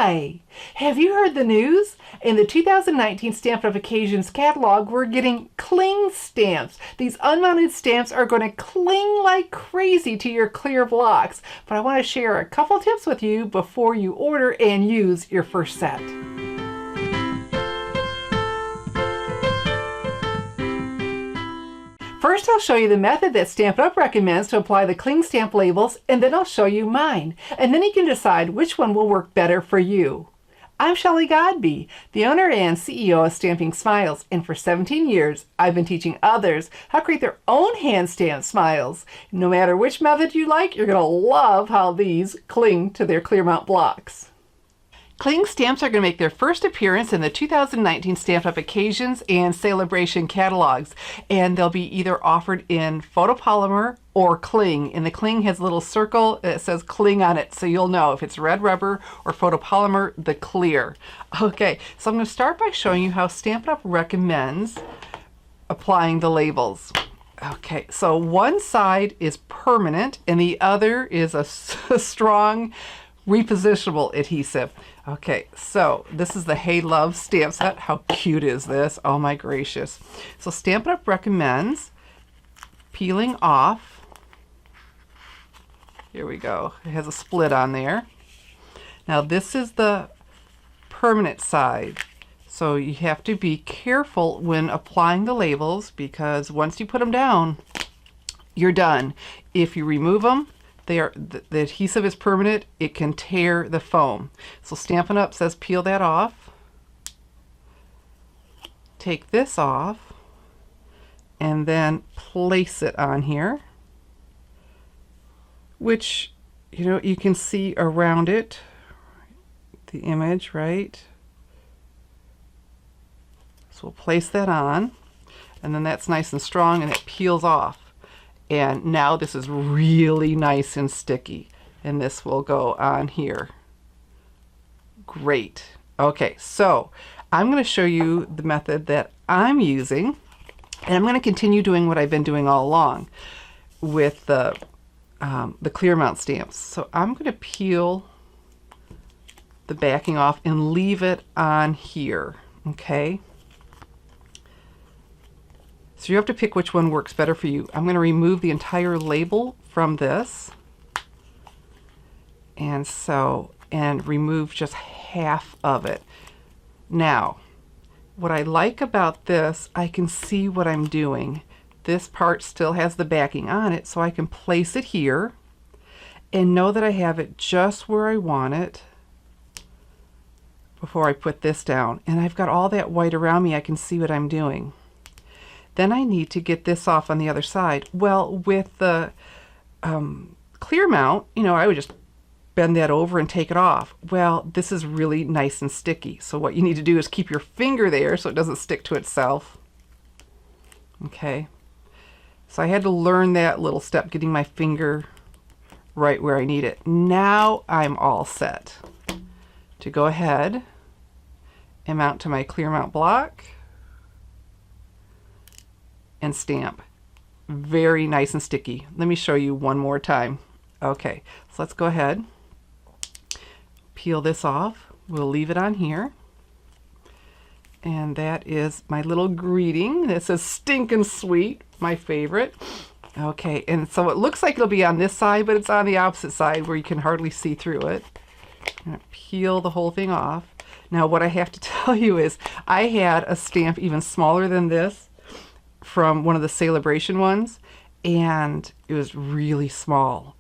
Hi! Have you heard the news? In the 2019 Stampin' Up! Occasions catalog, we're getting cling stamps. These unmounted stamps are going to cling like crazy to your clear blocks. But I want to share a couple tips with you before you order and use your first set. First, I'll show you the method that Stampin' Up! Recommends to apply the cling stamp labels, and then I'll show you mine. And then you can decide which one will work better for you. I'm Shelley Godby, the owner and CEO of Stamping Smiles, and for 17 years, I've been teaching others how to create their own hand-stamped smiles. No matter which method you like, you're going to love how these cling to their clear mount blocks. Cling stamps are going to make their first appearance in the 2019 Stampin' Up! Occasions and Celebration catalogs, and they'll be either offered in photopolymer or cling. And the cling has a little circle that says cling on it, so you'll know if it's red rubber or photopolymer, the clear. Okay, so I'm going to start by showing you how Stampin' Up! Recommends applying the labels. Okay, so one side is permanent and the other is a strong repositionable adhesive. Okay, so this is the Hey Love stamp set. How cute is this? Oh my gracious. So Stampin' Up! Recommends peeling off. Here we go. It has a split on there. Now this is the permanent side. So you have to be careful when applying the labels because once you put them down, you're done. If you remove them, the adhesive is permanent. It can tear the foam. So Stampin' Up! Says peel that off. Take this off and then place it on here, which, you know, you can see around it, the image, right? So we'll place that on, and then that's nice and strong and it peels off. And now this is really nice and sticky, and this will go on here. Great. Okay, so I'm going to show you the method that I'm using, and I'm going to continue doing what I've been doing all along with the clear mount stamps. So I'm going to peel the backing off and leave it on here. Okay. So you have to pick which one works better for you. I'm going to remove the entire label from this, and remove just half of it. Now, what I like about this, I can see what I'm doing. This part still has the backing on it, so I can place it here and know that I have it just where I want it before I put this down. And I've got all that white around me, I can see what I'm doing. Then I need to get this off on the other side. Well, with the clear mount, you know, I would just bend that over and take it off. Well, this is really nice and sticky. So what you need to do is keep your finger there so it doesn't stick to itself. Okay. So I had to learn that little step, getting my finger right where I need it. Now I'm all set to go ahead and mount to my clear mount block and stamp. Very nice and sticky. Let me show you one more time. Okay, so let's go ahead, peel this off. We'll leave it on here. And that is my little greeting. It says stinkin' sweet, my favorite. Okay, and so it looks like it'll be on this side, but it's on the opposite side where you can hardly see through it. I'm gonna peel the whole thing off. Now what I have to tell you is I had a stamp even smaller than this from one of the celebration ones, and it was really small,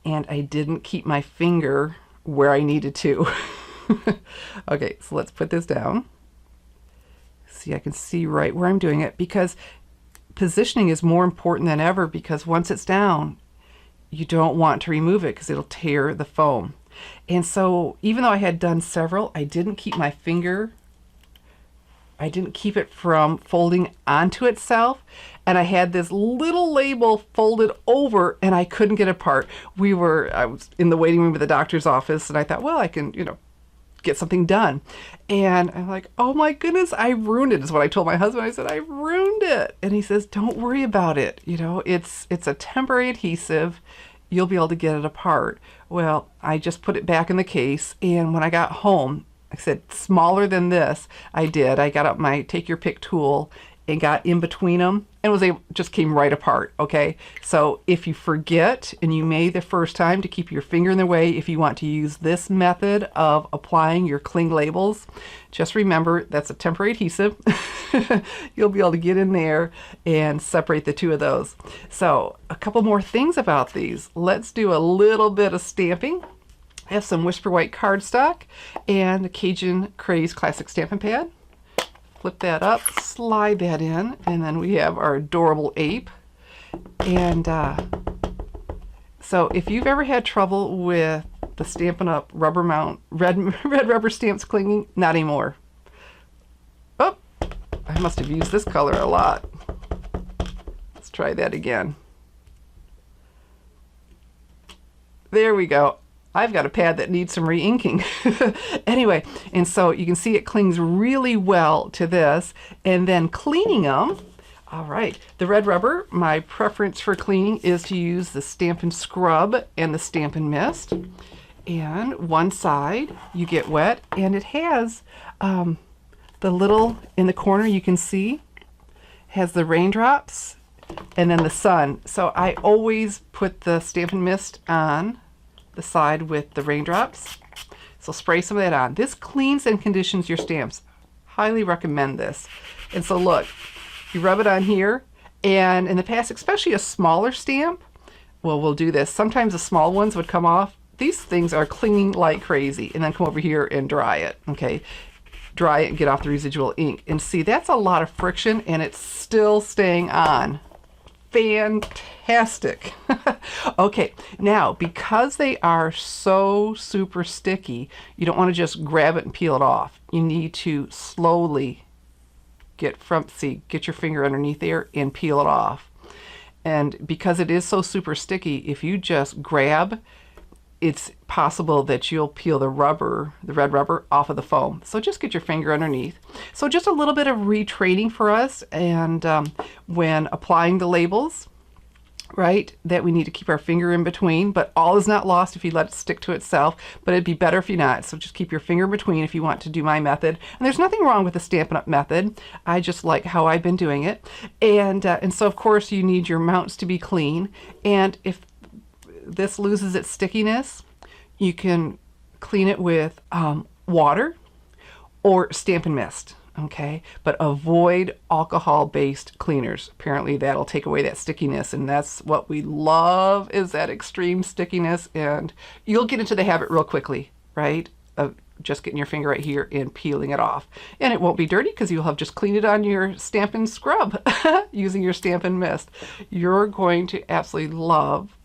and I didn't keep my finger where I needed to. Okay, so let's put this down. See, I can see right where I'm doing it, because positioning is more important than ever, because once it's down you don't want to remove it because it'll tear the foam. And so even though I had done several, I didn't keep my finger, I didn't keep it from folding onto itself, and I had this little label folded over and I couldn't get it apart. I was in the waiting room of the doctor's office, and I thought, well, I can, you know, get something done. And I'm like, oh my goodness, I ruined it, is what I told my husband. I said, I ruined it. And he says, don't worry about it. You know, it's a temporary adhesive. you'll be able to get it apart. Well, I just put it back in the case, and when I got home, like I said, smaller than this, I got up my take your pick tool and got in between them, and just came right apart. Okay, so if you forget and you may the first time, to keep your finger in the way, if you want to use this method of applying your cling labels, just remember that's a temporary adhesive. You'll be able to get in there and separate the two of those. So a couple more things about these. Let's do a little bit of stamping. I have some Whisper White cardstock and the Cajun Craze Classic Stampin' Pad. Flip that up, slide that in, and then we have our adorable ape. And so if you've ever had trouble with the Stampin' Up! Rubber mount, red rubber stamps clinging, not anymore. Oh, I must have used this color a lot. Let's try that again. There we go. I've got a pad that needs some re-inking. Anyway, and so you can see it clings really well to this. And then cleaning them, all right, the red rubber, my preference for cleaning is to use the Stampin' Scrub and the Stampin' Mist. And one side you get wet, and it has the little, in the corner you can see, has the raindrops and then the sun. So I always put the Stampin' Mist on the side with the raindrops. So spray some of that on. This cleans and conditions your stamps. Highly recommend this. And so look, you rub it on here, and in the past, especially a smaller stamp, well, we'll do this. Sometimes the small ones would come off. These things are clinging like crazy. And then come over here and dry it, okay? Dry it and get off the residual ink. And see, that's a lot of friction, and it's still staying on. Fantastic. Okay, now because they are so super sticky, you don't want to just grab it and peel it off. You need to slowly get your finger underneath there and peel it off. And because it is so super sticky, if you just grab, it's possible that you'll peel the red rubber off of the foam. So just get your finger underneath. So just a little bit of retraining for us, and when applying the labels, right, that we need to keep our finger in between, but all is not lost if you let it stick to itself, but it'd be better if you not. So just keep your finger in between if you want to do my method. And there's nothing wrong with the Stampin' Up! Method. I just like how I've been doing it. And so of course you need your mounts to be clean. And if this loses its stickiness, you can clean it with water or Stampin' Mist, okay? But avoid alcohol-based cleaners. Apparently that'll take away that stickiness, and that's what we love, is that extreme stickiness. And you'll get into the habit real quickly, right, of just getting your finger right here and peeling it off. And it won't be dirty because you'll have just cleaned it on your Stampin' Scrub using your Stampin' Mist. You're going to absolutely love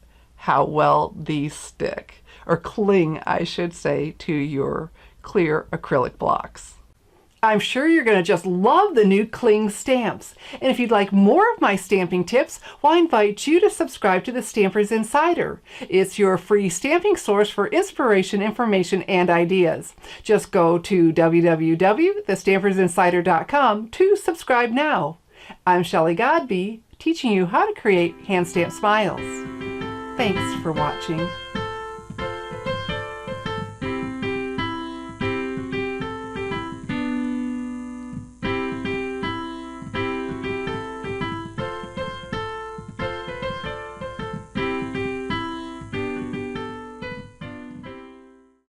how well these stick, or cling, I should say, to your clear acrylic blocks. I'm sure you're going to just love the new Cling stamps. And if you'd like more of my stamping tips, well, I invite you to subscribe to the Stampers Insider. It's your free stamping source for inspiration, information, and ideas. Just go to www.thestampersinsider.com to subscribe now. I'm Shelley Godby, teaching you how to create hand stamp smiles. Thanks for watching.